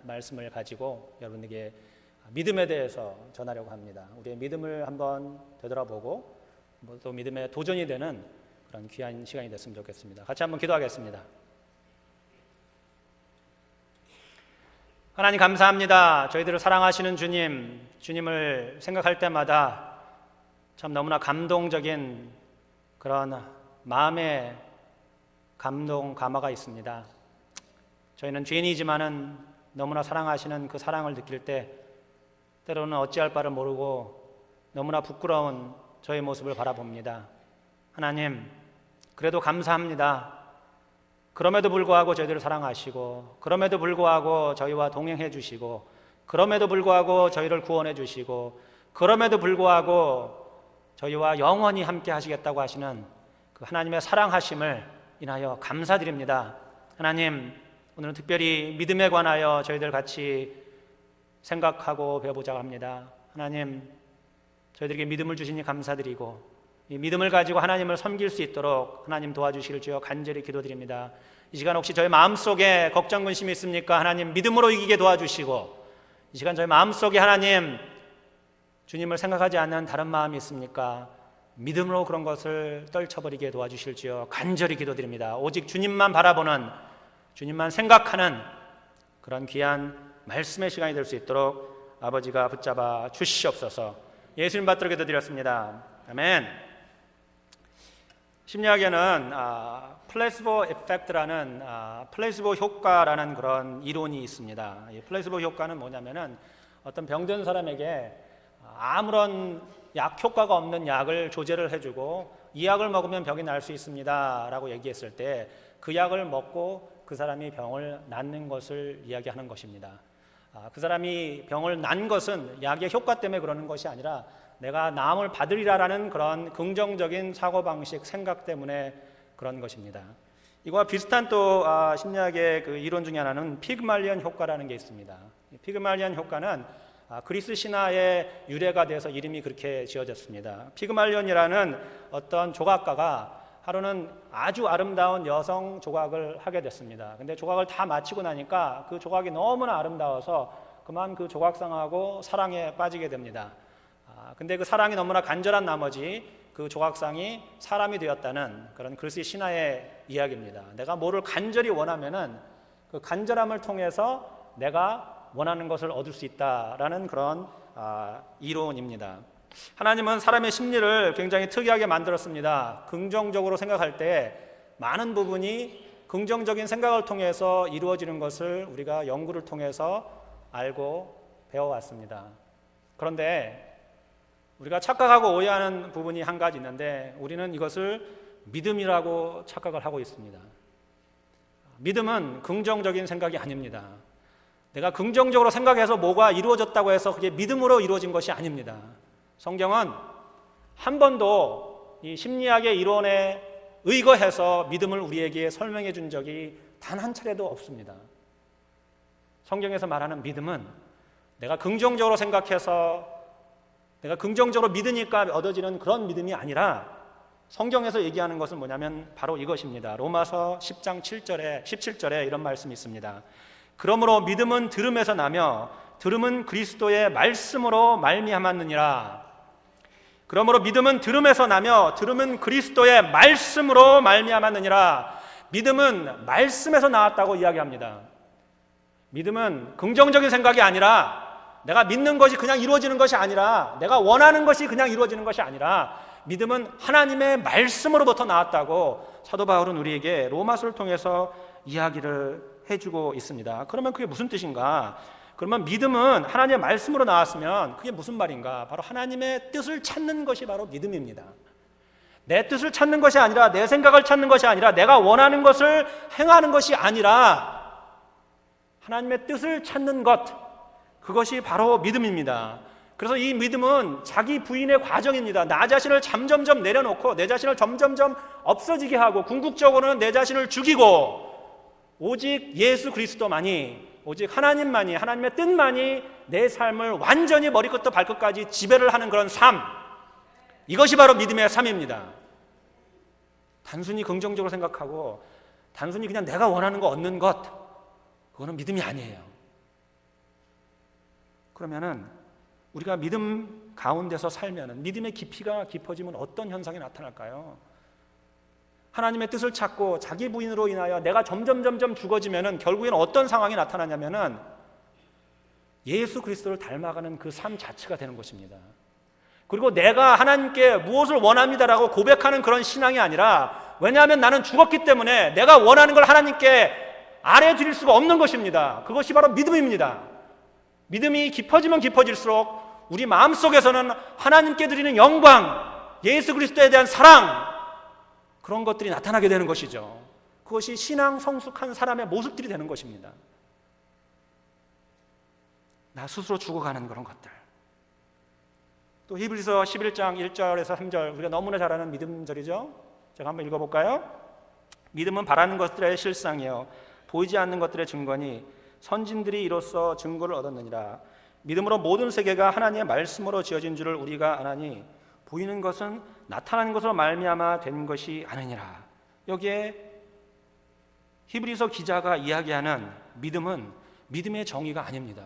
말씀을 가지고 여러분에게 믿음에 대해서 전하려고 합니다. 우리의 믿음을 한번 되돌아보고 또 믿음의 도전이 되는 그런 귀한 시간이 됐으면 좋겠습니다. 같이 한번 기도하겠습니다. 하나님 감사합니다. 저희들을 사랑하시는 주님을 생각할 때마다 참 너무나 감동적인 그런 마음의 감화가 있습니다. 저희는 죄인이지만은 너무나 사랑하시는 그 사랑을 느낄 때 때로는 어찌할 바를 모르고 너무나 부끄러운 저의 모습을 바라봅니다. 하나님, 그래도 감사합니다. 그럼에도 불구하고 저희들을 사랑하시고, 그럼에도 불구하고 저희와 동행해 주시고, 그럼에도 불구하고 저희를 구원해 주시고, 그럼에도 불구하고 저희와 영원히 함께 하시겠다고 하시는 그 하나님의 사랑하심을 인하여 감사드립니다. 하나님, 오늘은 특별히 믿음에 관하여 저희들 같이 생각하고 배워보자고 합니다. 하나님, 저희들에게 믿음을 주시니 감사드리고 이 믿음을 가지고 하나님을 섬길 수 있도록 하나님 도와주시길 주여 간절히 기도드립니다. 이 시간 혹시 저희 마음속에 걱정, 근심이 있습니까? 하나님 믿음으로 이기게 도와주시고, 이 시간 저희 마음속에 하나님 주님을 생각하지 않는 다른 마음이 있습니까? 믿음으로 그런 것을 떨쳐버리게 도와주실 주여 간절히 기도드립니다. 오직 주님만 바라보는, 주님만 생각하는 그런 귀한 말씀의 시간이 될 수 있도록 아버지가 붙잡아 주시옵소서. 예수님 받들어 기도드렸습니다. 아멘. 심리학에는 플레이스보 에펙트라는 플레이스보 효과라는 그런 이론이 있습니다. 이 플레이스보 효과는 뭐냐면은 어떤 병든 사람에게 아무런 약 효과가 없는 약을 조제를 해주고 이 약을 먹으면 병이 날 수 있습니다 라고 얘기했을 때 그 약을 먹고 그 사람이 병을 낫는 것을 이야기하는 것입니다. 그 사람이 병을 난 것은 약의 효과 때문에 그러는 것이 아니라 내가 나음을 받으리라라는 그런 긍정적인 사고방식, 생각 때문에 그런 것입니다. 이거와 비슷한 또 심리학의 그 이론 중에 하나는 피그말리언 효과라는 게 있습니다. 피그말리언 효과는 그리스 신화의 유래가 돼서 이름이 그렇게 지어졌습니다. 피그말리언이라는 어떤 조각가가 하루는 아주 아름다운 여성 조각을 하게 됐습니다. 근데 조각을 다 마치고 나니까 그 조각이 너무나 아름다워서 그만 그 조각상하고 사랑에 빠지게 됩니다. 근데 그 사랑이 너무나 간절한 나머지 그 조각상이 사람이 되었다는 그런 그리스 신화의 이야기입니다. 내가 뭐를 간절히 원하면은 그 간절함을 통해서 내가 원하는 것을 얻을 수 있다라는 그런 이론입니다. 하나님은 사람의 심리를 굉장히 특이하게 만들었습니다. 긍정적으로 생각할 때 많은 부분이 긍정적인 생각을 통해서 이루어지는 것을 우리가 연구를 통해서 알고 배워왔습니다. 그런데 우리가 착각하고 오해하는 부분이 한 가지 있는데 우리는 이것을 믿음이라고 착각을 하고 있습니다. 믿음은 긍정적인 생각이 아닙니다. 내가 긍정적으로 생각해서 뭐가 이루어졌다고 해서 그게 믿음으로 이루어진 것이 아닙니다. 성경은 한 번도 이 심리학의 이론에 의거해서 믿음을 우리에게 설명해 준 적이 단 한 차례도 없습니다. 성경에서 말하는 믿음은 내가 긍정적으로 생각해서 내가 긍정적으로 믿으니까 얻어지는 그런 믿음이 아니라 성경에서 얘기하는 것은 뭐냐면 바로 이것입니다. 로마서 10장 17절에 이런 말씀이 있습니다. 그러므로 믿음은 들음에서 나며 들음은 그리스도의 말씀으로 말미암았느니라. 그러므로 믿음은 들음에서 나며 들음은 그리스도의 말씀으로 말미암았느니라. 믿음은 말씀에서 나왔다고 이야기합니다. 믿음은 긍정적인 생각이 아니라 내가 믿는 것이 그냥 이루어지는 것이 아니라 내가 원하는 것이 그냥 이루어지는 것이 아니라 믿음은 하나님의 말씀으로부터 나왔다고 사도 바울은 우리에게 로마서를 통해서 이야기를 해주고 있습니다. 그러면 그게 무슨 뜻인가? 그러면 믿음은 하나님의 말씀으로 나왔으면 그게 무슨 말인가? 바로 하나님의 뜻을 찾는 것이 바로 믿음입니다. 내 뜻을 찾는 것이 아니라 내 생각을 찾는 것이 아니라 내가 원하는 것을 행하는 것이 아니라 하나님의 뜻을 찾는 것, 그것이 바로 믿음입니다. 그래서 이 믿음은 자기 부인의 과정입니다. 나 자신을 점점점 내려놓고 내 자신을 점점점 없어지게 하고 궁극적으로는 내 자신을 죽이고 오직 예수 그리스도만이, 오직 하나님만이, 하나님의 뜻만이 내 삶을 완전히 머리끝부터 발끝까지 지배를 하는 그런 삶, 이것이 바로 믿음의 삶입니다. 단순히 긍정적으로 생각하고 단순히 그냥 내가 원하는 거 얻는 것, 그거는 믿음이 아니에요. 그러면은 우리가 믿음 가운데서 살면은 믿음의 깊이가 깊어지면 어떤 현상이 나타날까요? 하나님의 뜻을 찾고 자기 부인으로 인하여 내가 점점 죽어지면은 결국에는 어떤 상황이 나타나냐면은 예수 그리스도를 닮아가는 그 삶 자체가 되는 것입니다. 그리고 내가 하나님께 무엇을 원합니다라고 고백하는 그런 신앙이 아니라, 왜냐하면 나는 죽었기 때문에 내가 원하는 걸 하나님께 아뢰 드릴 수가 없는 것입니다. 그것이 바로 믿음입니다. 믿음이 깊어지면 깊어질수록 우리 마음속에서는 하나님께 드리는 영광, 예수 그리스도에 대한 사랑, 그런 것들이 나타나게 되는 것이죠. 그것이 신앙 성숙한 사람의 모습들이 되는 것입니다. 나 스스로 죽어가는 그런 것들. 또 히브리서 11장 1절에서 3절, 우리가 너무나 잘 아는 믿음절이죠. 제가 한번 읽어볼까요? 믿음은 바라는 것들의 실상이요 보이지 않는 것들의 증거니 선진들이 이로써 증거를 얻었느니라. 믿음으로 모든 세계가 하나님의 말씀으로 지어진 줄을 우리가 아나니 보이는 것은 나타나는 것으로 말미암아 된 것이 아니니라. 여기에 히브리서 기자가 이야기하는 믿음은 믿음의 정의가 아닙니다.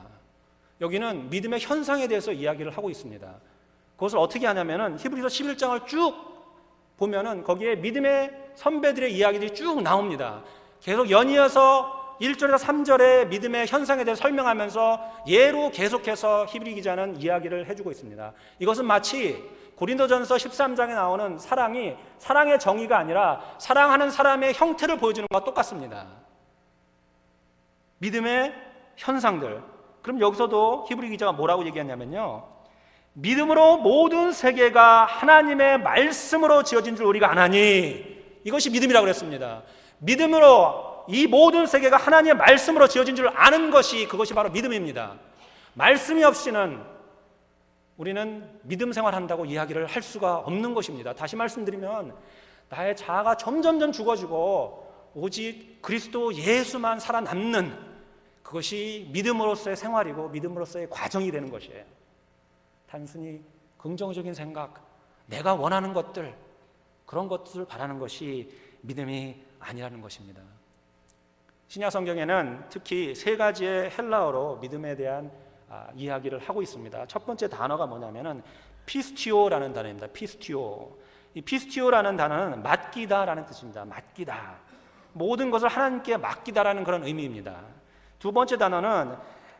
여기는 믿음의 현상에 대해서 이야기를 하고 있습니다. 그것을 어떻게 하냐면은 히브리서 11장을 쭉 보면은 거기에 믿음의 선배들의 이야기들이 쭉 나옵니다. 계속 연이어서 1절에서 3절의 믿음의 현상에 대해 설명하면서 예로 계속해서 히브리 기자는 이야기를 해주고 있습니다. 이것은 마치 고린도전서 13장에 나오는 사랑이 사랑의 정의가 아니라 사랑하는 사람의 형태를 보여주는 것과 똑같습니다. 믿음의 현상들. 그럼 여기서도 히브리 기자가 뭐라고 얘기했냐면요, 믿음으로 모든 세계가 하나님의 말씀으로 지어진 줄 우리가 아나니, 이것이 믿음이라고 그랬습니다. 믿음으로 이 모든 세계가 하나님의 말씀으로 지어진 줄 아는 것이, 그것이 바로 믿음입니다. 말씀이 없이는 우리는 믿음 생활한다고 이야기를 할 수가 없는 것입니다. 다시 말씀드리면 나의 자아가 점점 죽어지고 오직 그리스도 예수만 살아남는, 그것이 믿음으로서의 생활이고 믿음으로서의 과정이 되는 것이에요. 단순히 긍정적인 생각, 내가 원하는 것들, 그런 것들을 바라는 것이 믿음이 아니라는 것입니다. 신약 성경에는 특히 세 가지의 헬라어로 믿음에 대한 이야기를 하고 있습니다. 첫 번째 단어가 뭐냐면은 피스티오라는 단어입니다. 피스티오. 이 피스티오라는 단어는 맡기다라는 뜻입니다. 맡기다. 모든 것을 하나님께 맡기다라는 그런 의미입니다. 두 번째 단어는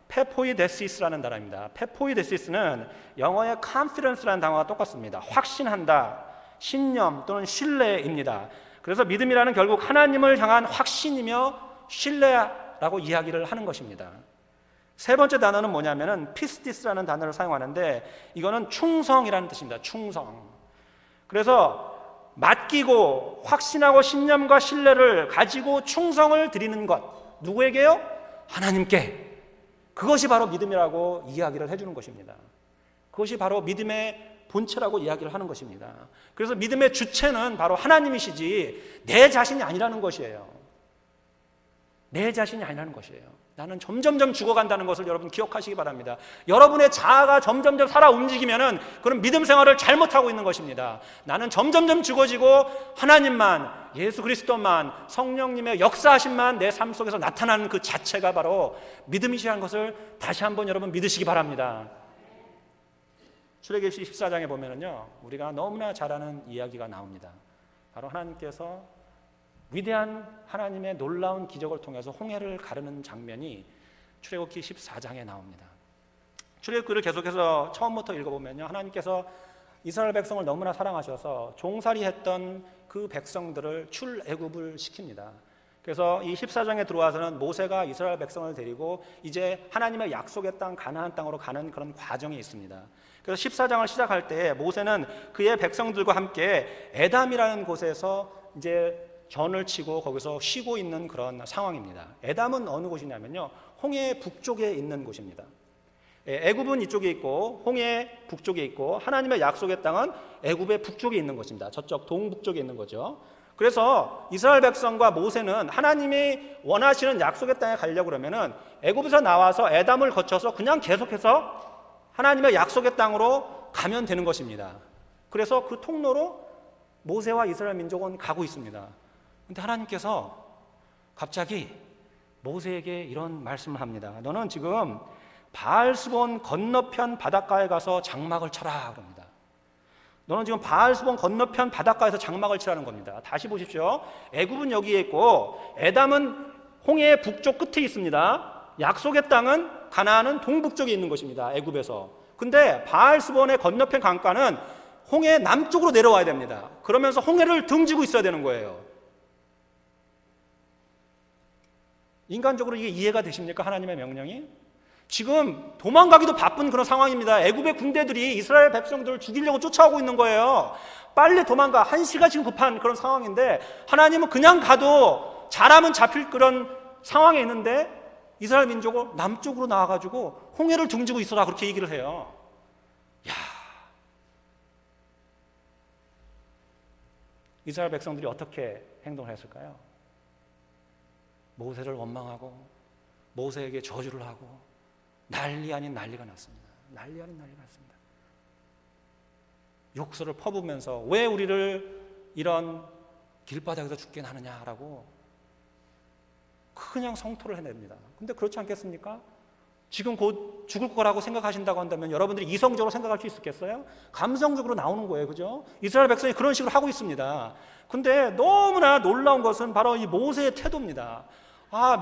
페포이데시스라는 단어입니다. 페포이데시스는 영어의 confidence라는 단어가 똑같습니다. 확신한다, 신념 또는 신뢰입니다. 그래서 믿음이라는 결국 하나님을 향한 확신이며 신뢰라고 이야기를 하는 것입니다. 세 번째 단어는 뭐냐면은 피스티스라는 단어를 사용하는데, 이거는 충성이라는 뜻입니다. 충성. 그래서 맡기고 확신하고 신념과 신뢰를 가지고 충성을 드리는 것, 누구에게요? 하나님께. 그것이 바로 믿음이라고 이야기를 해주는 것입니다. 그것이 바로 믿음의 본체라고 이야기를 하는 것입니다. 그래서 믿음의 주체는 바로 하나님이시지 내 자신이 아니라는 것이에요. 내 자신이 아니라는 것이에요. 나는 점점 죽어간다는 것을 여러분 기억하시기 바랍니다. 여러분의 자아가 점점 살아 움직이면은 그런 믿음 생활을 잘못하고 있는 것입니다. 나는 점점 죽어지고 하나님만, 예수 그리스도만, 성령님의 역사하심만 내 삶 속에서 나타나는 그 자체가 바로 믿음이시라는 것을 다시 한번 여러분 믿으시기 바랍니다. 출애굽기 14장에 보면은요, 우리가 너무나 잘 아는 이야기가 나옵니다. 바로 하나님께서 위대한 하나님의 놀라운 기적을 통해서 홍해를 가르는 장면이 출애굽기 14장에 나옵니다. 출애굽기를 계속해서 처음부터 읽어보면요, 하나님께서 이스라엘 백성을 너무나 사랑하셔서 종살이했던 그 백성들을 출애굽을 시킵니다. 그래서 이 14장에 들어와서는 모세가 이스라엘 백성을 데리고 이제 하나님의 약속의 땅 가나안 땅으로 가는 그런 과정이 있습니다. 그래서 14장을 시작할 때 모세는 그의 백성들과 함께 에담이라는 곳에서 이제 전을 치고 거기서 쉬고 있는 그런 상황입니다. 에담은 어느 곳이냐면요, 홍해 북쪽에 있는 곳입니다. 애굽은 이쪽에 있고 홍해 북쪽에 있고 하나님의 약속의 땅은 애굽의 북쪽에 있는 것입니다. 저쪽 동북쪽에 있는 거죠. 그래서 이스라엘 백성과 모세는 하나님이 원하시는 약속의 땅에 가려고 그러면은 애굽에서 나와서 에담을 거쳐서 그냥 계속해서 하나님의 약속의 땅으로 가면 되는 것입니다. 그래서 그 통로로 모세와 이스라엘 민족은 가고 있습니다. 근데 하나님께서 갑자기 모세에게 이런 말씀을 합니다. 너는 지금 바알스본 건너편 바닷가에 가서 장막을 쳐라 그럽니다. 너는 지금 바알스본 건너편 바닷가에서 장막을 치라는 겁니다. 다시 보십시오. 애굽은 여기에 있고 에담은 홍해의 북쪽 끝에 있습니다. 약속의 땅은 가나안은 동북쪽에 있는 것입니다. 애굽에서. 근데 바알스본의 건너편 강가는 홍해 남쪽으로 내려와야 됩니다. 그러면서 홍해를 등지고 있어야 되는 거예요. 인간적으로 이게 이해가 되십니까? 하나님의 명령이? 지금 도망가기도 바쁜 그런 상황입니다. 애굽의 군대들이 이스라엘 백성들을 죽이려고 쫓아오고 있는 거예요. 빨리 도망가. 한시가 지금 급한 그런 상황인데 하나님은 그냥 가도 잘하면 잡힐 그런 상황에 있는데 이스라엘 민족은 남쪽으로 나와가지고 홍해를 등지고 있어라 그렇게 얘기를 해요. 야, 이스라엘 백성들이 어떻게 행동을 했을까요? 모세를 원망하고 모세에게 저주를 하고 난리 아닌 난리가 났습니다. 난리 아닌 난리가 났습니다. 욕설을 퍼부으면서 왜 우리를 이런 길바닥에서 죽게 하느냐라고 그냥 성토를 해냅니다. 근데 그렇지 않겠습니까? 지금 곧 죽을 거라고 생각하신다고 한다면 여러분들이 이성적으로 생각할 수 있겠어요? 감성적으로 나오는 거예요. 그죠? 이스라엘 백성이 그런 식으로 하고 있습니다. 근데 너무나 놀라운 것은 바로 이 모세의 태도입니다.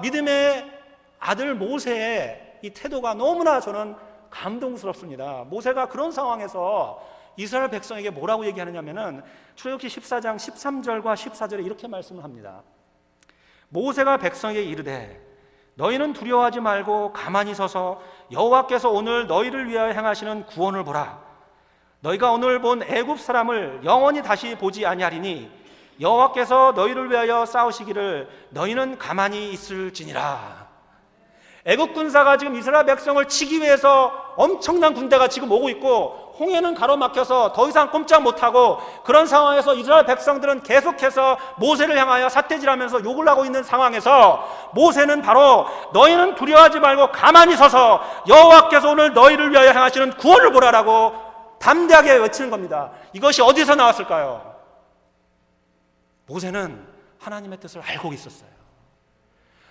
믿음의 아들 모세의 이 태도가 너무나 저는 감동스럽습니다. 모세가 그런 상황에서 이스라엘 백성에게 뭐라고 얘기하느냐면은 출애굽기 14장 13절과 14절에 이렇게 말씀을 합니다. 모세가 백성에게 이르되 너희는 두려워하지 말고 가만히 서서 여호와께서 오늘 너희를 위하여 행하시는 구원을 보라. 너희가 오늘 본 애굽 사람을 영원히 다시 보지 아니하리니 여호와께서 너희를 위하여 싸우시기를 너희는 가만히 있을지니라. 애국 군사가 지금 이스라엘 백성을 치기 위해서 엄청난 군대가 지금 오고 있고 홍해는 가로막혀서 더 이상 꼼짝 못하고 그런 상황에서 이스라엘 백성들은 계속해서 모세를 향하여 삿대질하면서 욕을 하고 있는 상황에서 모세는 바로 너희는 두려워하지 말고 가만히 서서 여호와께서 오늘 너희를 위하여 행하시는 구원을 보라라고 담대하게 외치는 겁니다. 이것이 어디서 나왔을까요? 모세는 하나님의 뜻을 알고 있었어요.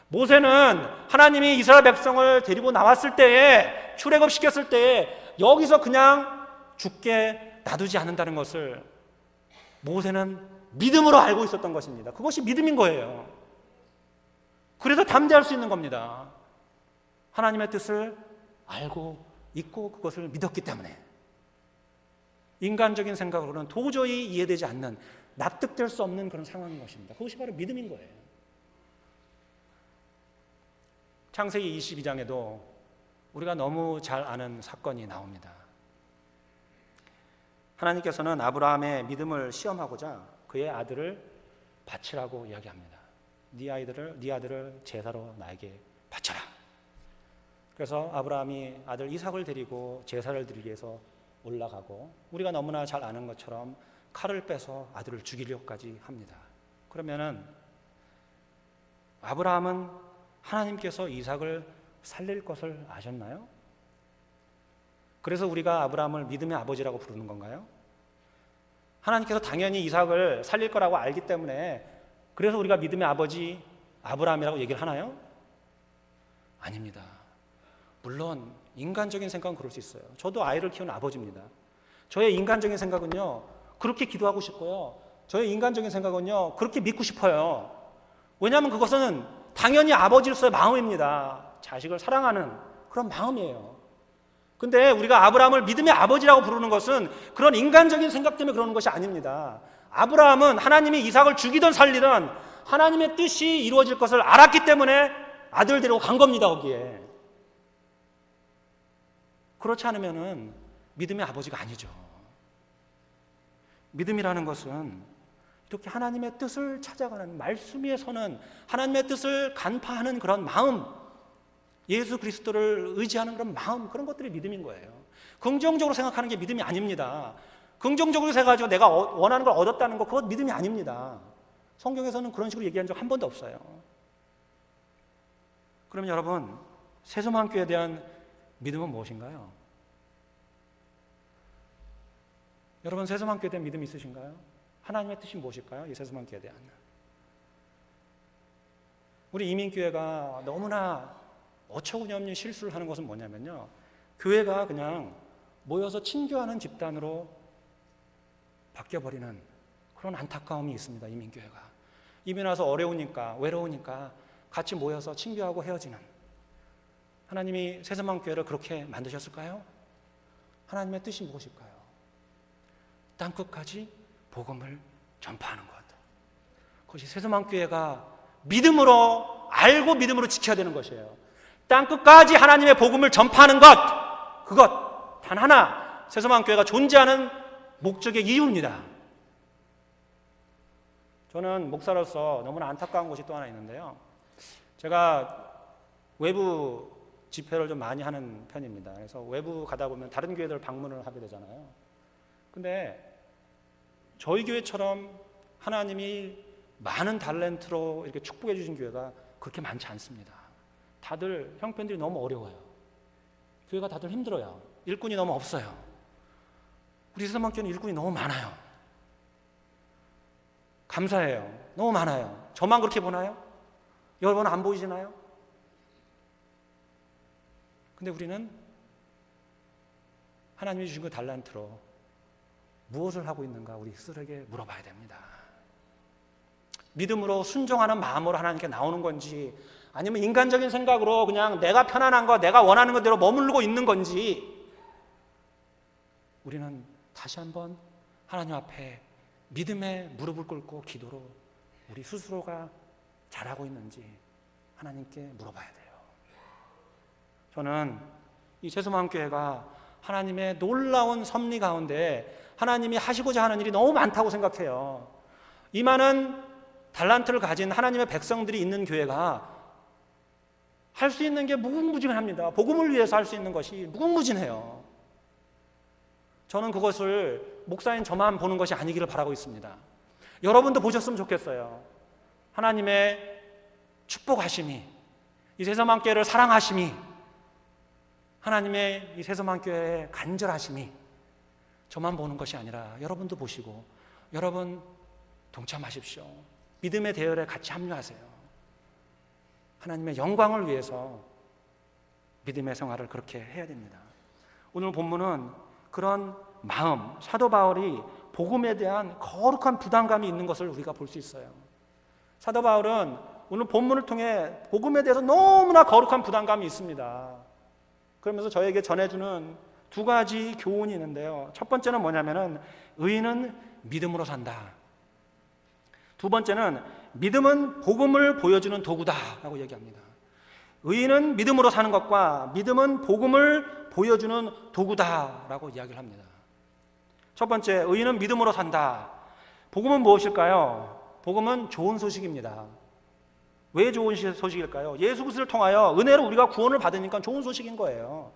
모세는 하나님이 이스라엘 백성을 데리고 나왔을 때에 출애굽시켰을 때에 여기서 그냥 죽게 놔두지 않는다는 것을 모세는 믿음으로 알고 있었던 것입니다. 그것이 믿음인 거예요. 그래서 담대할 수 있는 겁니다. 하나님의 뜻을 알고 있고 그것을 믿었기 때문에. 인간적인 생각으로는 도저히 이해되지 않는, 납득될 수 없는 그런 상황인 것입니다. 그것이 바로 믿음인 거예요. 창세기 22장에도 우리가 너무 잘 아는 사건이 나옵니다. 하나님께서는 아브라함의 믿음을 시험하고자 그의 아들을 바치라고 이야기합니다. 네 아들을 제사로 나에게 바쳐라. 그래서 아브라함이 아들 이삭을 데리고 제사를 드리기 위해서 올라가고 우리가 너무나 잘 아는 것처럼 칼을 빼서 아들을 죽이려고까지 합니다. 그러면은 아브라함은 하나님께서 이삭을 살릴 것을 아셨나요? 그래서 우리가 아브라함을 믿음의 아버지라고 부르는 건가요? 하나님께서 당연히 이삭을 살릴 거라고 알기 때문에 그래서 우리가 믿음의 아버지 아브라함이라고 얘기를 하나요? 아닙니다. 물론 인간적인 생각은 그럴 수 있어요. 저도 아이를 키우는 아버지입니다. 저의 인간적인 생각은요, 그렇게 기도하고 싶고요. 저의 인간적인 생각은요, 그렇게 믿고 싶어요. 왜냐하면 그것은 당연히 아버지로서의 마음입니다. 자식을 사랑하는 그런 마음이에요. 근데 우리가 아브라함을 믿음의 아버지라고 부르는 것은 그런 인간적인 생각 때문에 그러는 것이 아닙니다. 아브라함은 하나님이 이삭을 죽이든 살리든 하나님의 뜻이 이루어질 것을 알았기 때문에 아들 데리고 간 겁니다. 거기에. 그렇지 않으면은 믿음의 아버지가 아니죠. 믿음이라는 것은 이렇게 하나님의 뜻을 찾아가는, 말씀 위에 서는, 하나님의 뜻을 간파하는 그런 마음, 예수 그리스도를 의지하는 그런 마음, 그런 것들이 믿음인 거예요. 긍정적으로 생각하는 게 믿음이 아닙니다. 긍정적으로 생각하고 내가 원하는 걸 얻었다는 거, 그것 믿음이 아닙니다. 성경에서는 그런 식으로 얘기한 적 한 번도 없어요. 그럼 여러분, 세소망교에 대한 믿음은 무엇인가요? 여러분, 세소망교에 대한 믿음이 있으신가요? 하나님의 뜻이 무엇일까요? 이 세소망교에 대한. 우리 이민교회가 너무나 어처구니없는 실수를 하는 것은 뭐냐면요, 교회가 그냥 모여서 친교하는 집단으로 바뀌어버리는 그런 안타까움이 있습니다. 이민교회가 이민 와서 어려우니까, 외로우니까 같이 모여서 친교하고 헤어지는, 하나님이 새서만교회를 그렇게 만드셨을까요? 하나님의 뜻이 무엇일까요? 땅끝까지 복음을 전파하는 것. 그것이 새서만교회가 믿음으로 알고 믿음으로 지켜야 되는 것이에요. 땅끝까지 하나님의 복음을 전파하는 것, 그것 단 하나 새서만교회가 존재하는 목적의 이유입니다. 저는 목사로서 너무나 안타까운 것이 또 하나 있는데요, 제가 외부 집회를 좀 많이 하는 편입니다. 그래서 외부 가다 보면 다른 교회들 방문을 하게 되잖아요. 근데 저희 교회처럼 하나님이 많은 달란트로 이렇게 축복해 주신 교회가 그렇게 많지 않습니다. 다들 형편들이 너무 어려워요. 교회가 다들 힘들어요. 일꾼이 너무 없어요. 우리 새서만교회는 일꾼이 너무 많아요. 감사해요. 너무 많아요. 저만 그렇게 보나요? 여러분 안 보이시나요? 근데 우리는 하나님이 주신 그 달란트로 무엇을 하고 있는가 우리 스스로에게 물어봐야 됩니다. 믿음으로 순종하는 마음으로 하나님께 나오는 건지, 아니면 인간적인 생각으로 그냥 내가 편안한 거, 내가 원하는 것대로 머무르고 있는 건지, 우리는 다시 한번 하나님 앞에 믿음의 무릎을 꿇고 기도로 우리 스스로가 잘하고 있는지 하나님께 물어봐야 돼요. 저는 이 새서만교회가 하나님의 놀라운 섭리 가운데 하나님이 하시고자 하는 일이 너무 많다고 생각해요. 이 많은 달란트를 가진 하나님의 백성들이 있는 교회가 할 수 있는 게 무궁무진합니다. 복음을 위해서 할 수 있는 것이 무궁무진해요. 저는 그것을 목사인 저만 보는 것이 아니기를 바라고 있습니다. 여러분도 보셨으면 좋겠어요. 하나님의 축복하심이, 이 새서만교회를 사랑하심이, 하나님의 이 새서만교회의 간절하심이 저만 보는 것이 아니라 여러분도 보시고, 여러분 동참하십시오. 믿음의 대열에 같이 합류하세요. 하나님의 영광을 위해서 믿음의 생활을 그렇게 해야 됩니다. 오늘 본문은 그런 마음, 사도 바울이 복음에 대한 거룩한 부담감이 있는 것을 우리가 볼 수 있어요. 사도 바울은 오늘 본문을 통해 복음에 대해서 너무나 거룩한 부담감이 있습니다. 그러면서 저에게 전해주는 두 가지 교훈이 있는데요, 첫 번째는 뭐냐면은 의인은 믿음으로 산다. 두 번째는 믿음은 복음을 보여주는 도구다라고 얘기합니다. 의인은 믿음으로 사는 것과 믿음은 복음을 보여주는 도구다라고 이야기를 합니다. 첫 번째, 의인은 믿음으로 산다. 복음은 무엇일까요? 복음은 좋은 소식입니다. 왜 좋은 소식일까요? 예수 그리스도를 통하여 은혜로 우리가 구원을 받으니까 좋은 소식인 거예요.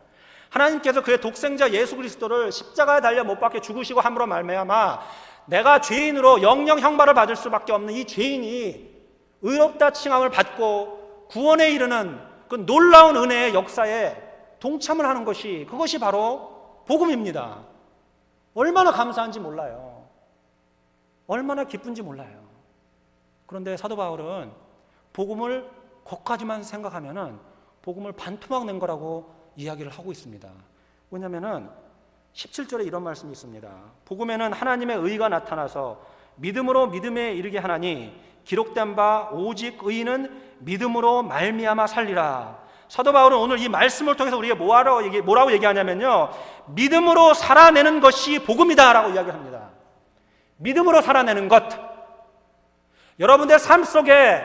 하나님께서 그의 독생자 예수 그리스도를 십자가에 달려 못 박혀 죽으시고 함으로 말미암아 내가 죄인으로 영영 형벌을 받을 수밖에 없는 이 죄인이 의롭다 칭함을 받고 구원에 이르는 그 놀라운 은혜의 역사에 동참을 하는 것이, 그것이 바로 복음입니다. 얼마나 감사한지 몰라요. 얼마나 기쁜지 몰라요. 그런데 사도 바울은 복음을 거기까지만 생각하면은 복음을 반토막 낸 거라고 이야기를 하고 있습니다. 왜냐하면은 17절에 이런 말씀이 있습니다. 복음에는 하나님의 의가 나타나서 믿음으로 믿음에 이르게 하나니 기록된 바 오직 의인은 믿음으로 말미암아 살리라. 사도 바울은 오늘 이 말씀을 통해서 우리에게 뭐라고 얘기하냐면요, 믿음으로 살아내는 것이 복음이다라고 이야기합니다. 믿음으로 살아내는 것. 여러분들의 삶 속에,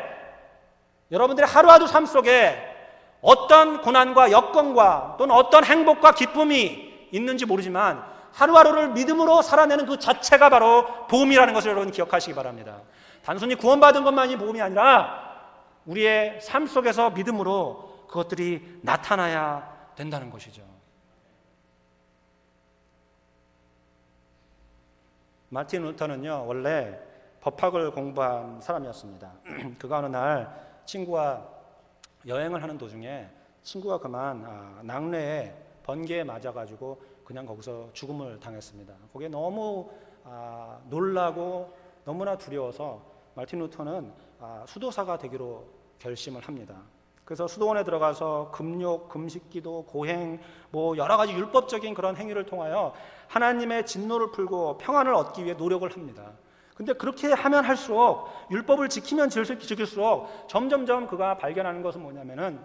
여러분들의 하루하루 삶 속에 어떤 고난과 여건과 또는 어떤 행복과 기쁨이 있는지 모르지만 하루하루를 믿음으로 살아내는 그 자체가 바로 복음이라는 것을 여러분 기억하시기 바랍니다. 단순히 구원받은 것만이 복음이 아니라 우리의 삶 속에서 믿음으로 그것들이 나타나야 된다는 것이죠. 마틴 루터는요, 원래 법학을 공부한 사람이었습니다. 그가 어느 날 친구와 여행을 하는 도중에 친구가 그만 낙뢰에 번개에 맞아가지고 그냥 거기서 죽음을 당했습니다. 거기에 너무 놀라고 너무나 두려워서 마틴 루터는 수도사가 되기로 결심을 합니다. 그래서 수도원에 들어가서 금욕, 금식기도, 고행, 뭐 여러 가지 율법적인 그런 행위를 통하여 하나님의 진노를 풀고 평안을 얻기 위해 노력을 합니다. 근데 그렇게 하면 할수록, 율법을 지키면 지킬수록 점점점 그가 발견하는 것은 뭐냐면은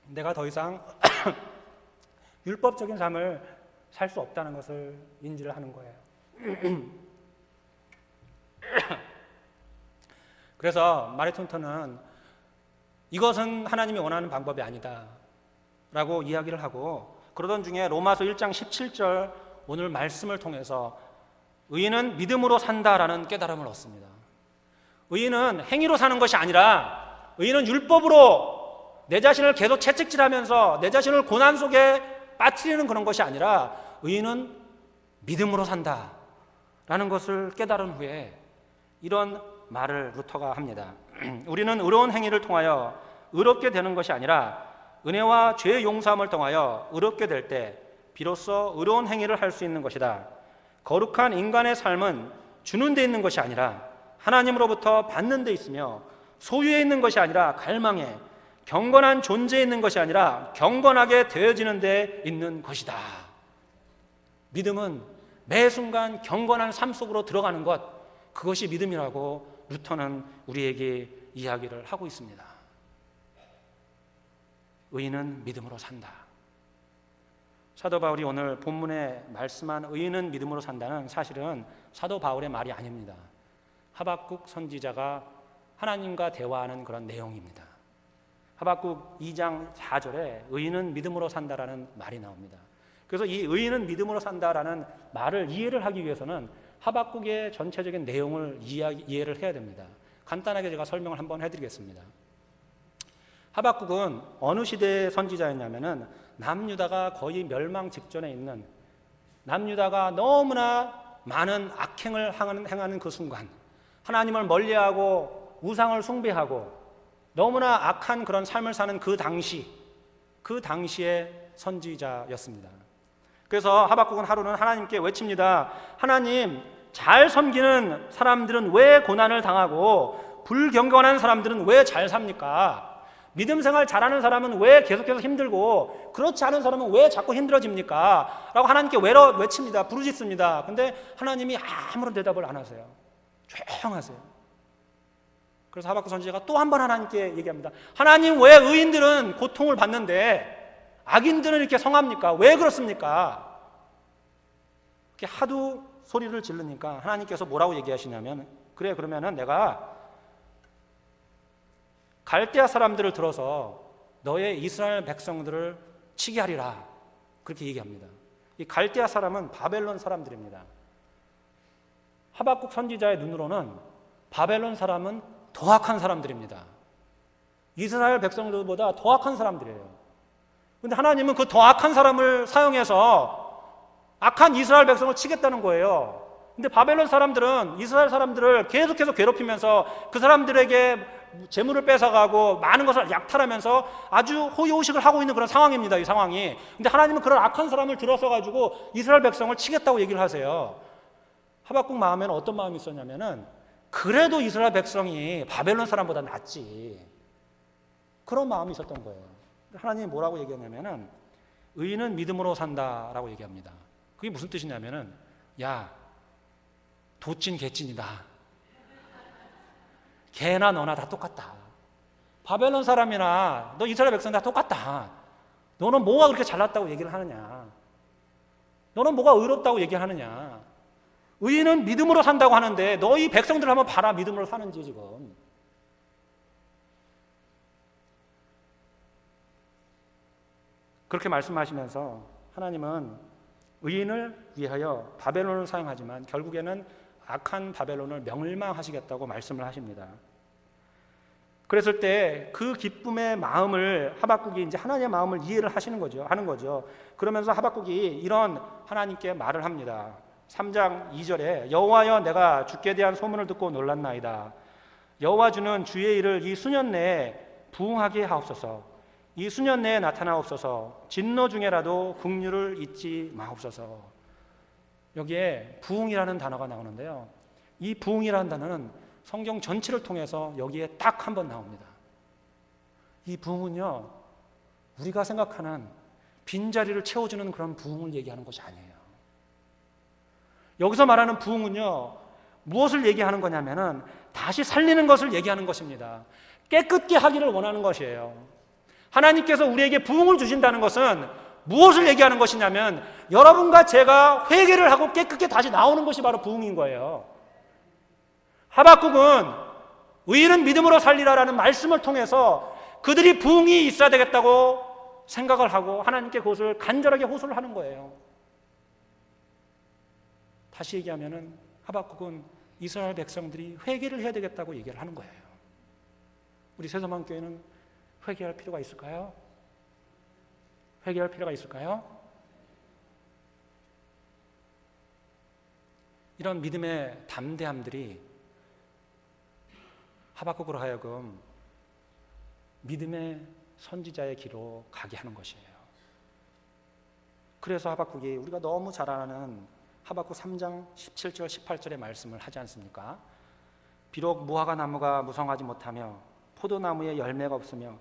내가 더 이상 율법적인 삶을 살 수 없다는 것을 인지를 하는 거예요. 그래서 마리톤트는 이것은 하나님이 원하는 방법이 아니다 라고 이야기를 하고, 그러던 중에 로마서 1장 17절 오늘 말씀을 통해서 의인은 믿음으로 산다라는 깨달음을 얻습니다. 의인은 행위로 사는 것이 아니라, 의인은 율법으로 내 자신을 계속 채찍질하면서 내 자신을 고난 속에 빠뜨리는 그런 것이 아니라, 의인은 믿음으로 산다라는 것을 깨달은 후에 이런 말을 루터가 합니다. 우리는 의로운 행위를 통하여 의롭게 되는 것이 아니라 은혜와 죄의 용서함을 통하여 의롭게 될 때 비로소 의로운 행위를 할 수 있는 것이다. 거룩한 인간의 삶은 주는 데 있는 것이 아니라 하나님으로부터 받는 데 있으며, 소유에 있는 것이 아니라 갈망에, 경건한 존재에 있는 것이 아니라 경건하게 되어지는 데 있는 것이다. 믿음은 매 순간 경건한 삶 속으로 들어가는 것, 그것이 믿음이라고 루터는 우리에게 이야기를 하고 있습니다. 의인은 믿음으로 산다. 사도 바울이 오늘 본문에 말씀한 의인은 믿음으로 산다는 사실은 사도 바울의 말이 아닙니다. 하박국 선지자가 하나님과 대화하는 그런 내용입니다. 하박국 2장 4절에 의인은 믿음으로 산다라는 말이 나옵니다. 그래서 이 의인은 믿음으로 산다라는 말을 이해를 하기 위해서는 하박국의 전체적인 내용을 이해를 해야 됩니다. 간단하게 제가 설명을 한번 해드리겠습니다. 하박국은 어느 시대의 선지자였냐면은 남유다가 거의 멸망 직전에 있는, 남유다가 너무나 많은 악행을 행하는 그 순간, 하나님을 멀리하고 우상을 숭배하고 너무나 악한 그런 삶을 사는 그 당시의 선지자였습니다. 그래서 하박국은 하루는 하나님께 외칩니다. 하나님, 잘 섬기는 사람들은 왜 고난을 당하고 불경건한 사람들은 왜 잘 삽니까? 믿음 생활 잘하는 사람은 왜 계속해서 힘들고 그렇지 않은 사람은 왜 자꾸 힘들어집니까? 라고 하나님께 외칩니다. 부르짖습니다. 근데 하나님이 아무런 대답을 안 하세요. 조용하세요. 그래서 하박국 선지자가 또 한 번 하나님께 얘기합니다. 하나님, 왜 의인들은 고통을 받는데 악인들은 이렇게 성합니까? 왜 그렇습니까? 이렇게 하도 소리를 지르니까 하나님께서 뭐라고 얘기하시냐면, 그래, 그러면은 내가 갈대아 사람들을 들어서 너의 이스라엘 백성들을 치게 하리라, 그렇게 얘기합니다. 이 갈대아 사람은 바벨론 사람들입니다. 하박국 선지자의 눈으로는 바벨론 사람은 더 악한 사람들입니다. 이스라엘 백성들보다 더 악한 사람들이에요. 그런데 하나님은 그 더 악한 사람을 사용해서 악한 이스라엘 백성을 치겠다는 거예요. 근데 바벨론 사람들은 이스라엘 사람들을 계속해서 괴롭히면서 그 사람들에게 재물을 뺏어가고 많은 것을 약탈하면서 아주 호의호식을 하고 있는 그런 상황입니다. 이 상황이. 근데 하나님은 그런 악한 사람을 들어서 가지고 이스라엘 백성을 치겠다고 얘기를 하세요. 하박국 마음에는 어떤 마음이 있었냐면은, 그래도 이스라엘 백성이 바벨론 사람보다 낫지, 그런 마음이 있었던 거예요. 하나님이 뭐라고 얘기하냐면은 의인은 믿음으로 산다라고 얘기합니다. 그게 무슨 뜻이냐면은, 야, 도찐 개찐이다. 개나 너나 다 똑같다. 바벨론 사람이나 너 이스라엘 백성 다 똑같다. 너는 뭐가 그렇게 잘났다고 얘기를 하느냐? 너는 뭐가 의롭다고 얘기하느냐? 의인은 믿음으로 산다고 하는데 너희 백성들 한번 봐라, 믿음으로 사는지. 지금 그렇게 말씀하시면서 하나님은 의인을 위하여 바벨론을 사용하지만 결국에는 악한 바벨론을 멸망하시겠다고 말씀을 하십니다. 그랬을 때 그 기쁨의 마음을 하박국이 이제 하나님의 마음을 이해를 하는 거죠. 그러면서 하박국이 이런 하나님께 말을 합니다. 3장 2절에 여호와여, 내가 주께 대한 소문을 듣고 놀랐나이다. 여호와 주는 주의 일을 이 수년 내에 부응하게 하옵소서. 이 수년 내에 나타나옵소서. 진노 중에라도 긍휼을 잊지 마옵소서. 여기에 부응이라는 단어가 나오는데요, 이 부응이라는 단어는 성경 전체를 통해서 여기에 딱 한 번 나옵니다. 이 부흥은요, 우리가 생각하는 빈자리를 채워주는 그런 부흥을 얘기하는 것이 아니에요. 여기서 말하는 부흥은요, 무엇을 얘기하는 거냐면은 다시 살리는 것을 얘기하는 것입니다. 깨끗게 하기를 원하는 것이에요. 하나님께서 우리에게 부흥을 주신다는 것은 무엇을 얘기하는 것이냐면 여러분과 제가 회개를 하고 깨끗게 다시 나오는 것이 바로 부흥인 거예요. 하박국은 의인은 믿음으로 살리라라는 말씀을 통해서 그들이 부흥이 있어야 되겠다고 생각을 하고 하나님께 그것을 간절하게 호소를 하는 거예요. 다시 얘기하면은 하박국은 이스라엘 백성들이 회개를 해야 되겠다고 얘기를 하는 거예요. 우리 새소망교회는 회개할 필요가 있을까요? 회개할 필요가 있을까요? 이런 믿음의 담대함들이 하박국으로 하여금 믿음의 선지자의 길로 가게 하는 것이에요. 그래서 하박국이 우리가 너무 잘 아는 하박국 3장 17절 18절의 말씀을 하지 않습니까? 비록 무화과 나무가 무성하지 못하며 포도나무에 열매가 없으며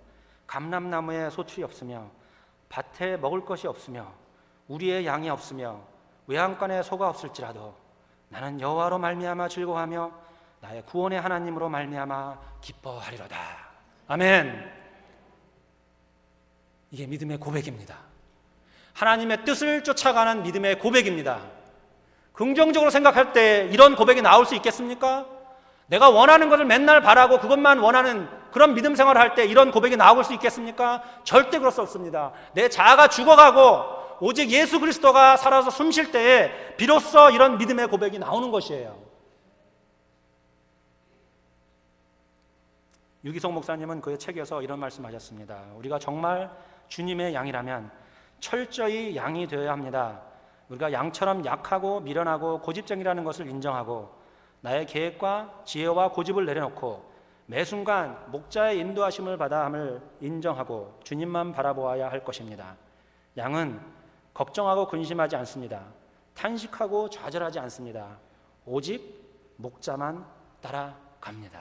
감람나무에 소출이 없으며 밭에 먹을 것이 없으며 우리의 양이 없으며 외양간에 소가 없을지라도 나는 여호와로 말미암아 즐거워하며 나의 구원의 하나님으로 말미암아 기뻐하리로다. 아멘. 이게 믿음의 고백입니다. 하나님의 뜻을 쫓아가는 믿음의 고백입니다. 긍정적으로 생각할 때 이런 고백이 나올 수 있겠습니까? 내가 원하는 것을 맨날 바라고 그것만 원하는 그런 믿음 생활을 할 때 이런 고백이 나올 수 있겠습니까? 절대 그럴 수 없습니다. 내 자아가 죽어가고 오직 예수 그리스도가 살아서 숨 쉴 때에 비로소 이런 믿음의 고백이 나오는 것이에요. 유기성 목사님은 그의 책에서 이런 말씀하셨습니다. 우리가 정말 주님의 양이라면 철저히 양이 되어야 합니다. 우리가 양처럼 약하고 미련하고 고집쟁이라는 것을 인정하고 나의 계획과 지혜와 고집을 내려놓고 매 순간 목자의 인도하심을 받아 함을 인정하고 주님만 바라보아야 할 것입니다. 양은 걱정하고 근심하지 않습니다. 탄식하고 좌절하지 않습니다. 오직 목자만 따라갑니다.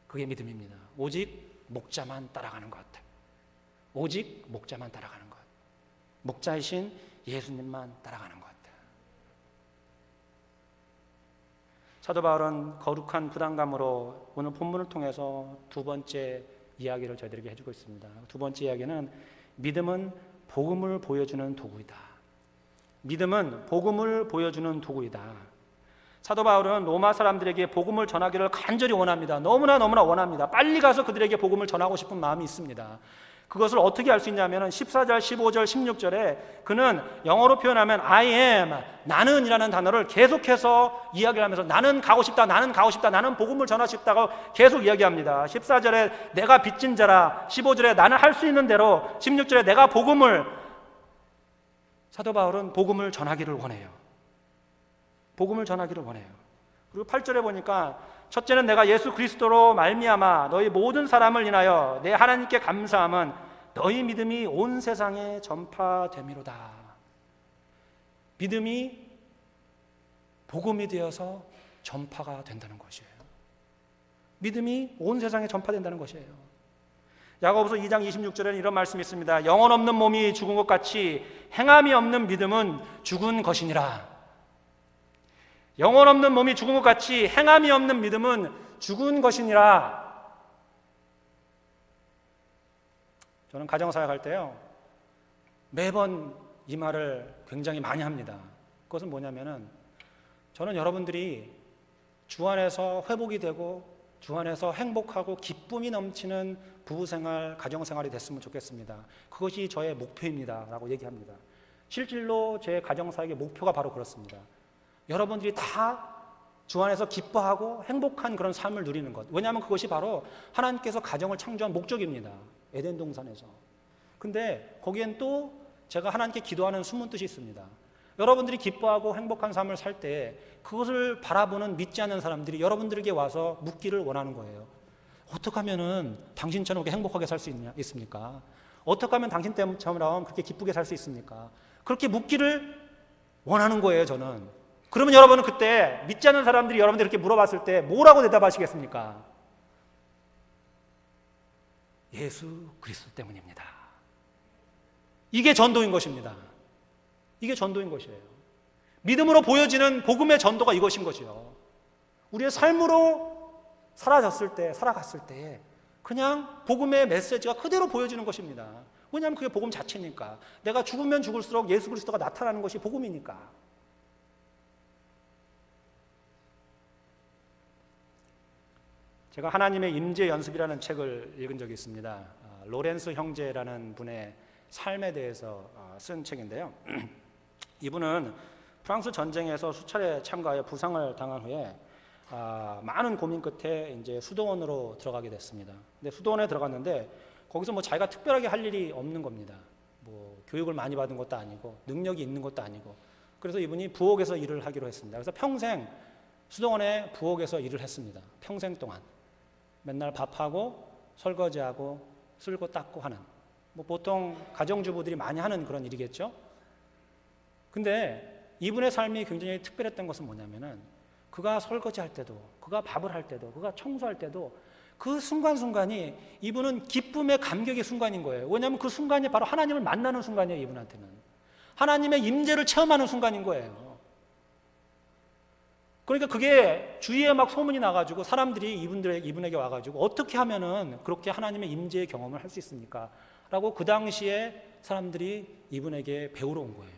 그게 믿음입니다. 오직 목자만 따라가는 것. 오직 목자만 따라가는 것. 목자이신 예수님만 따라가는 것. 사도 바울은 거룩한 부담감으로 오늘 본문을 통해서 두 번째 이야기를 저희들에게 해주고 있습니다. 두 번째 이야기는 믿음은 복음을 보여주는 도구이다. 믿음은 복음을 보여주는 도구이다. 사도 바울은 로마 사람들에게 복음을 전하기를 간절히 원합니다. 너무나 원합니다. 빨리 가서 그들에게 복음을 전하고 싶은 마음이 있습니다. 그것을 어떻게 알 수 있냐면 14절, 15절, 16절에 그는 영어로 표현하면 I am, 나는 이라는 단어를 계속해서 이야기를 하면서 나는 가고 싶다, 나는 복음을 전하고 싶다고 계속 이야기합니다. 14절에 내가 빚진 자라, 15절에 나는 할 수 있는 대로, 16절에 내가 사도 바울은 복음을 전하기를 원해요. 복음을 전하기를 원해요. 그리고 8절에 보니까 첫째는 내가 예수 그리스도로 말미암아 너희 모든 사람을 인하여 내 하나님께 감사함은 너희 믿음이 온 세상에 전파됨이로다. 믿음이 복음이 되어서 전파가 된다는 것이에요. 믿음이 온 세상에 전파된다는 것이에요. 야고보서 2장 26절에는 이런 말씀이 있습니다. 영혼 없는 몸이 죽은 것 같이 행함이 없는 믿음은 죽은 것이니라. 영혼 없는 몸이 죽은 것 같이 행함이 없는 믿음은 죽은 것이니라. 저는 가정사역할 때요, 매번 이 말을 굉장히 많이 합니다. 그것은 뭐냐면은 저는 여러분들이 주 안에서 회복이 되고 주 안에서 행복하고 기쁨이 넘치는 부부생활, 가정생활이 됐으면 좋겠습니다. 그것이 저의 목표입니다 라고 얘기합니다. 실질로 제 가정사역의 목표가 바로 그렇습니다. 여러분들이 다 주 안에서 기뻐하고 행복한 그런 삶을 누리는 것. 왜냐하면 그것이 바로 하나님께서 가정을 창조한 목적입니다. 에덴 동산에서. 근데 거기엔 또 제가 하나님께 기도하는 숨은 뜻이 있습니다. 여러분들이 기뻐하고 행복한 삶을 살 때 그것을 바라보는 믿지 않는 사람들이 여러분들에게 와서 묻기를 원하는 거예요. 어떻게 하면은 당신처럼 그렇게 행복하게 살 수 있습니까? 어떻게 하면 당신처럼 그렇게 기쁘게 살 수 있습니까? 그렇게 묻기를 원하는 거예요, 저는. 그러면 여러분은 그때 믿지 않는 사람들이 여러분들 이렇게 물어봤을 때 뭐라고 대답하시겠습니까? 예수 그리스도 때문입니다. 이게 전도인 것입니다. 이게 전도인 것이에요. 믿음으로 보여지는 복음의 전도가 이것인 거죠. 우리의 삶으로 살아갔을 때 그냥 복음의 메시지가 그대로 보여지는 것입니다. 왜냐하면 그게 복음 자체니까. 내가 죽으면 죽을수록 예수 그리스도가 나타나는 것이 복음이니까. 제가 하나님의 임재 연습이라는 책을 읽은 적이 있습니다. 로렌스 형제라는 분의 삶에 대해서 쓴 책인데요. 이분은 프랑스 전쟁에서 수차례 참가하여 부상을 당한 후에 많은 고민 끝에 이제 수도원으로 들어가게 됐습니다. 근데 수도원에 들어갔는데 거기서 뭐 자기가 특별하게 할 일이 없는 겁니다. 뭐 교육을 많이 받은 것도 아니고 능력이 있는 것도 아니고. 그래서 이분이 부엌에서 일을 하기로 했습니다. 그래서 평생 수도원의 부엌에서 일을 했습니다. 평생 동안 맨날 밥하고 설거지하고 쓸고 닦고 하는, 뭐 보통 가정주부들이 많이 하는 그런 일이겠죠. 근데 이분의 삶이 굉장히 특별했던 것은 뭐냐면은 그가 설거지할 때도, 그가 밥을 할 때도, 그가 청소할 때도 그 순간순간이 이분은 기쁨의 감격의 순간인 거예요. 왜냐하면 그 순간이 바로 하나님을 만나는 순간이에요. 이분한테는 하나님의 임재를 체험하는 순간인 거예요. 그러니까 그게 주위에 막 소문이 나가지고 사람들이 이분에게 와가지고 어떻게 하면은 그렇게 하나님의 임재의 경험을 할 수 있습니까? 라고 그 당시에 사람들이 이분에게 배우러 온 거예요.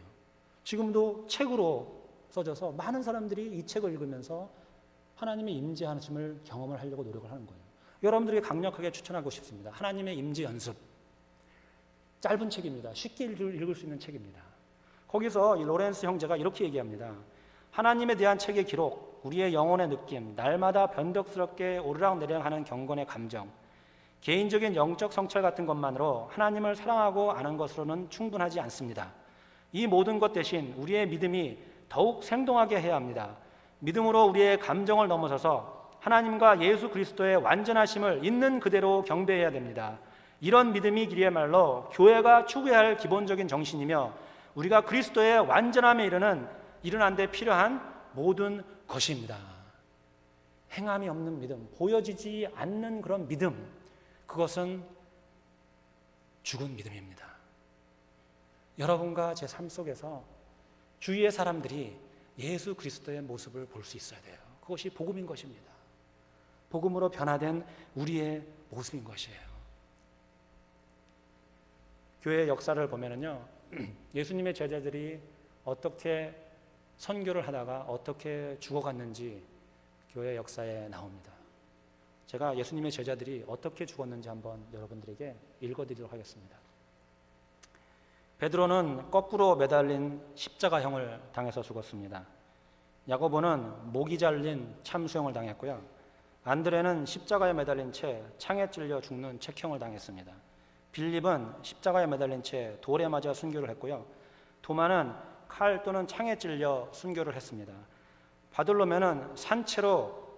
지금도 책으로 써져서 많은 사람들이 이 책을 읽으면서 하나님의 임재하심을 경험을 하려고 노력을 하는 거예요. 여러분들에게 강력하게 추천하고 싶습니다. 하나님의 임재 연습. 짧은 책입니다. 쉽게 읽을 수 있는 책입니다. 거기서 이 로렌스 형제가 이렇게 얘기합니다. 하나님에 대한 책의 기록, 우리의 영혼의 느낌, 날마다 변덕스럽게 오르락내리락하는 경건의 감정, 개인적인 영적 성찰 같은 것만으로 하나님을 사랑하고 아는 것으로는 충분하지 않습니다. 이 모든 것 대신 우리의 믿음이 더욱 생동하게 해야 합니다. 믿음으로 우리의 감정을 넘어서서 하나님과 예수 그리스도의 완전하심을 있는 그대로 경배해야 됩니다. 이런 믿음이기야말로 교회가 추구해야 할 기본적인 정신이며 우리가 그리스도의 완전함에 이르는 데 필요한 모든 것입니다. 행함이 없는 믿음, 보여지지 않는 그런 믿음, 그것은 죽은 믿음입니다. 여러분과 제 삶 속에서 주위의 사람들이 예수 그리스도의 모습을 볼 수 있어야 돼요. 그것이 복음인 것입니다. 복음으로 변화된 우리의 모습인 것이에요. 교회의 역사를 보면은요, 예수님의 제자들이 어떻게 선교를 하다가 어떻게 죽어갔는지 교회 역사에 나옵니다. 제가 예수님의 제자들이 어떻게 죽었는지 한번 여러분들에게 읽어드리도록 하겠습니다. 베드로는 거꾸로 매달린 십자가형을 당해서 죽었습니다. 야고보는 목이 잘린 참수형을 당했고요. 안드레는 십자가에 매달린 채 창에 찔려 죽는 책형을 당했습니다. 빌립은 십자가에 매달린 채 돌에 맞아 순교를 했고요. 도마는 칼 또는 창에 찔려 순교를 했습니다. 바돌로메는 산채로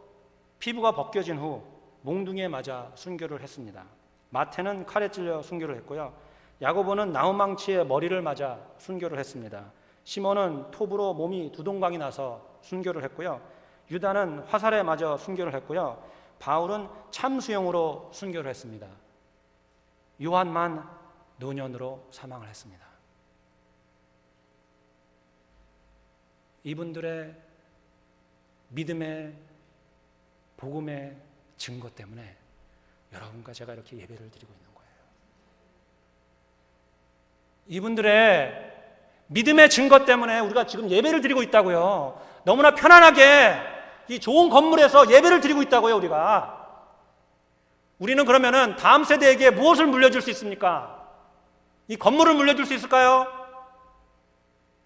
피부가 벗겨진 후 몽둥이에 맞아 순교를 했습니다. 마태는 칼에 찔려 순교를 했고요. 야고보는 나무망치에 머리를 맞아 순교를 했습니다. 시몬은 톱으로 몸이 두동강이 나서 순교를 했고요. 유다는 화살에 맞아 순교를 했고요. 바울은 참수형으로 순교를 했습니다. 요한만 노년으로 사망을 했습니다. 이분들의 믿음의 복음의 증거 때문에 여러분과 제가 이렇게 예배를 드리고 있는 거예요. 이분들의 믿음의 증거 때문에 우리가 지금 예배를 드리고 있다고요. 너무나 편안하게 이 좋은 건물에서 예배를 드리고 있다고요. 우리는 그러면은 다음 세대에게 무엇을 물려줄 수 있습니까? 이 건물을 물려줄 수 있을까요?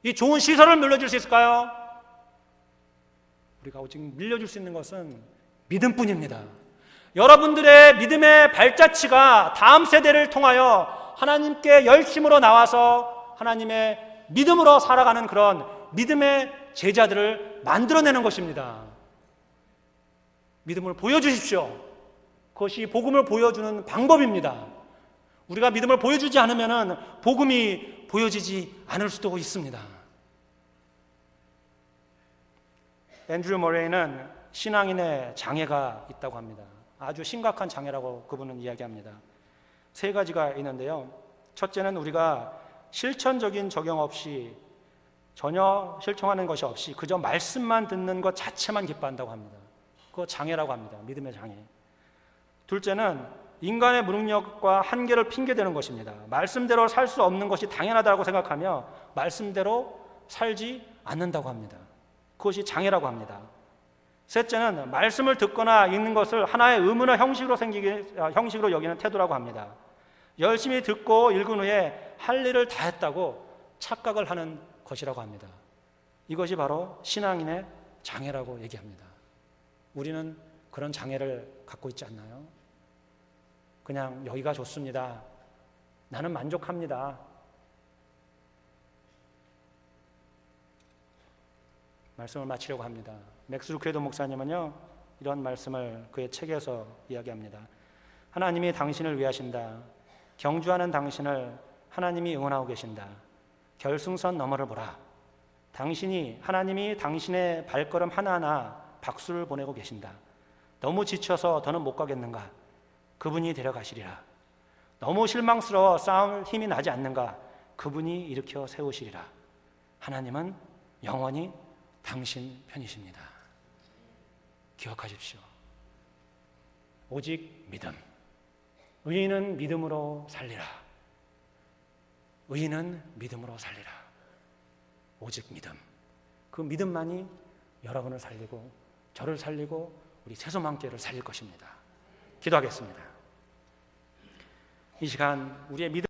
이 좋은 시설을 물려줄 수 있을까요? 우리가 지금 물려줄 수 있는 것은 믿음뿐입니다. 여러분들의 믿음의 발자취가 다음 세대를 통하여 하나님께 열심으로 나와서 하나님의 믿음으로 살아가는 그런 믿음의 제자들을 만들어내는 것입니다. 믿음을 보여주십시오. 그것이 복음을 보여주는 방법입니다. 우리가 믿음을 보여주지 않으면 복음이 보여지지 않을 수도 있습니다. 앤드류 머레이는 신앙인의 장애가 있다고 합니다. 아주 심각한 장애라고 그분은 이야기합니다. 세 가지가 있는데요. 첫째는 우리가 실천적인 적용 없이, 전혀 실천하는 것이 없이 그저 말씀만 듣는 것 자체만 기뻐한다고 합니다. 그거 장애라고 합니다. 믿음의 장애. 둘째는 인간의 무능력과 한계를 핑계대는 것입니다. 말씀대로 살 수 없는 것이 당연하다고 생각하며 말씀대로 살지 않는다고 합니다. 그것이 장애라고 합니다. 셋째는 말씀을 듣거나 읽는 것을 하나의 의무나 형식으로 여기는 태도라고 합니다. 열심히 듣고 읽은 후에 할 일을 다 했다고 착각을 하는 것이라고 합니다. 이것이 바로 신앙인의 장애라고 얘기합니다. 우리는 그런 장애를 갖고 있지 않나요? 그냥 여기가 좋습니다. 나는 만족합니다. 말씀을 마치려고 합니다. 맥스 루케도 목사님은요, 이런 말씀을 그의 책에서 이야기합니다. 하나님이 당신을 위하신다. 경주하는 당신을 하나님이 응원하고 계신다. 결승선 너머를 보라. 하나님이 당신의 발걸음 하나하나 박수를 보내고 계신다. 너무 지쳐서 더는 못 가겠는가? 그분이 데려가시리라. 너무 실망스러워 싸울 힘이 나지 않는가? 그분이 일으켜 세우시리라. 하나님은 영원히 당신 편이십니다. 기억하십시오. 오직 믿음. 의인은 믿음으로 살리라. 의인은 믿음으로 살리라. 오직 믿음. 그 믿음만이 여러분을 살리고 저를 살리고 우리 세소망교회를 살릴 것입니다. 기도하겠습니다. 이 시간 우리의 믿음